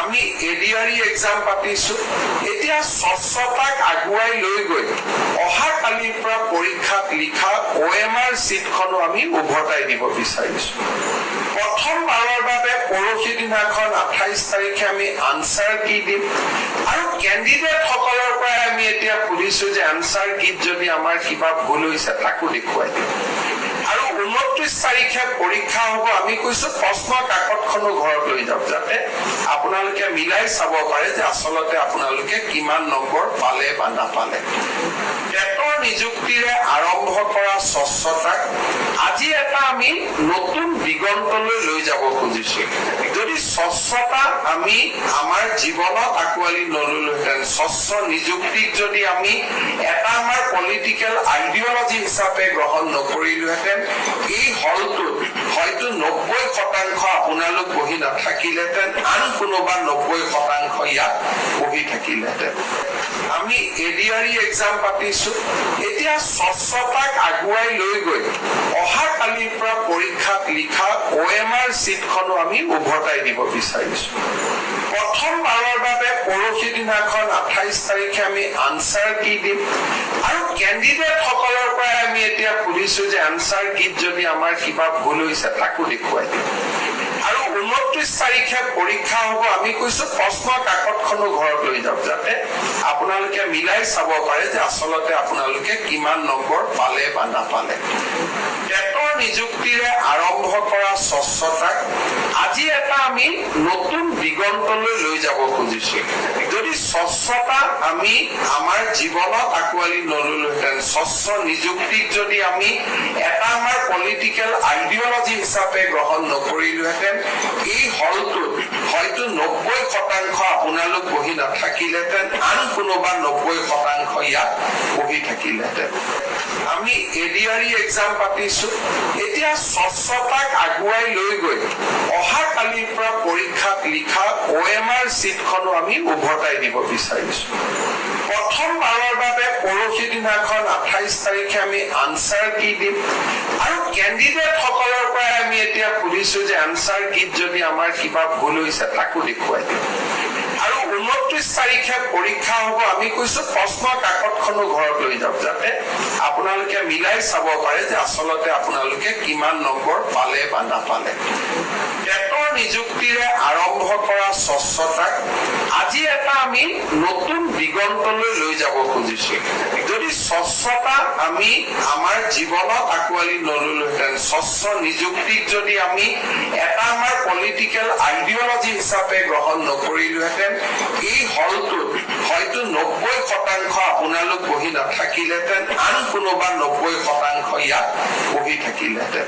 আমি ADRE exam পাতিছো এতিয়া স্বচ্ছতাক আগুৱাই লৈ গৈ অহা কালিৰ পৰা পৰীক্ষাত লিখা OMR চিটখনো আমি উভতাই দিব বিচাৰিছো প্ৰথমবাৰৰ বাবে পৰহি দিনাখন 28 তাৰিখে আমি আনসাৰ কি দিম আৰু ক্যান্ডিডেট সকলৰ পৰা আমি এতিয়া খুলিছো যে আনসাৰ কিত যদি আমাৰ কিবা ভুল হৈছে তাকো দেখুৱাই দিম আৰু 29 তাৰিখে পৰীক্ষা হ'ব আমি কৈছো প্ৰশ্ন কাকতখনো ঘৰত লৈ যাওক যাতে আপোনালোকে মিলাই চাব পাৰে যে আসলতে আপোনালোকে কিমান নম্বৰ পালে বা নাপালে টেটৰ নিযুক্তিৰে আৰম্ভ কৰা স্বচ্ছতাক আজি এটা আমি নতুন দিগন্তলৈ লৈ যাব খুজিছো যদি স্বচ্ছতা আমি আমাৰ জীৱনত আকোৱালি নললোহেঁতেন স্বচ্ছ নিযুক্তিক যদি আমি এটা আমাৰ পলিটিক্যাল আইডিঅলজি হিচাপে গ্ৰহণ নকৰিলোহেঁতেন এই হলটোত হয়তো 90% আপোনালোক বহি নাথাকিলেহেঁতেন আন কোনোবা 90% ইয়াত বহি থাকিলেহেঁতেন আমি এডিআরই এক্সাম পাতিছো এতিয়া স্বচ্ছতাক আগুৱাই লৈ গৈ অহা কালিৰ পৰা পৰীক্ষাত লিখা OMR চিটখনো আমি উভতাই দিব বিচাৰিছো প্ৰথমবাৰৰ বাবে পৰহি দিনাখন 28 তাৰিখে আমি আনসাৰ কি দিম আৰু ক্যান্ডিডেট সকলৰ পৰা আমি এতিয়া খুলিছো যে আনসাৰ কিত যদি আমাৰ কিবা ভুল হৈছে তাকো দেখুৱাই দিম আৰু 29 তাৰিখে পৰীক্ষা হ'ব আমি কৈছো প্ৰশ্ন কাকতখনো ঘৰত লৈ যাওক যাতে আপোনালোকে মিলাই চাব পাৰে যে আসলতে আপোনালোকে কিমান নম্বৰ পালে বা নাপালে টেটৰ নিযুক্তিৰে আৰম্ভ কৰা স্বচ্ছতাক আজি এটা আমি নতুন দিগন্তলৈ লৈ যাব খুজিছো যদি স্বচ্ছতা আমি আমাৰ জীৱনত আকোৱালি নললোহেঁতেন স্বচ্ছ নিযুক্তিক যদি আমি এটা আমাৰ পলিটিক্যাল আইডিঅলজি হিচাপে গ্ৰহণ নকৰিলোহেঁতেন এই হলটোত হয়তো 90% আপোনালোক বহি নাথাকিলেহেঁতেন আন কোনোবা 90% ইয়াত বহি থাকিলেহেঁতেন আমি এডিআরই এক্সাম পাতিছো এতিয়া স্বচ্ছতাক আগুৱাই লৈ গৈ অহা কালিৰ পৰা পৰীক্ষাত লিখা OMR চিটখনো আমি উভতাই দিব বিচাৰিছো প্ৰথমবাৰৰ বাবে পৰহি দিনাখন 28 তাৰিখে আমি আনসাৰ কি দিম আৰু ক্যান্ডিডেট সকলৰ পৰা আমি এতিয়া খুলিছো যে আনসাৰ কিত যদি আমাৰ কিবা ভুল হৈছে তাকো দেখুৱাই দিম আৰু 29 তাৰিখে পৰীক্ষা হ'ব আমি কৈছো প্ৰশ্ন কাকতখনো ঘৰত লৈ যাওক যাতে আপোনালোকে মিলাই চাব পাৰে যে আসলতে আপোনালোকে কিমান নম্বৰ পালে বা নাপালে টেটৰ নিযুক্তিৰে আৰম্ভ কৰা স্বচ্ছতাক আজি এটা আমি নতুন দিগন্তলৈ লৈ যাব খুজিছো যদি স্বচ্ছতা আমি আমাৰ জীৱনত আকোৱালি নললোহেঁতেন স্বচ্ছ নিযুক্তিক যদি আমি এটা আমাৰ পলিটিক্যাল আইডিঅলজি হিচাপে গ্ৰহণ নকৰিলোহেঁতেন এই হলটোত হয়তো 90% আপোনালোক বহি নাথাকিলেহেঁতেন আন কোনোবা 90% ইয়াত বহি থাকিলেহেঁতেন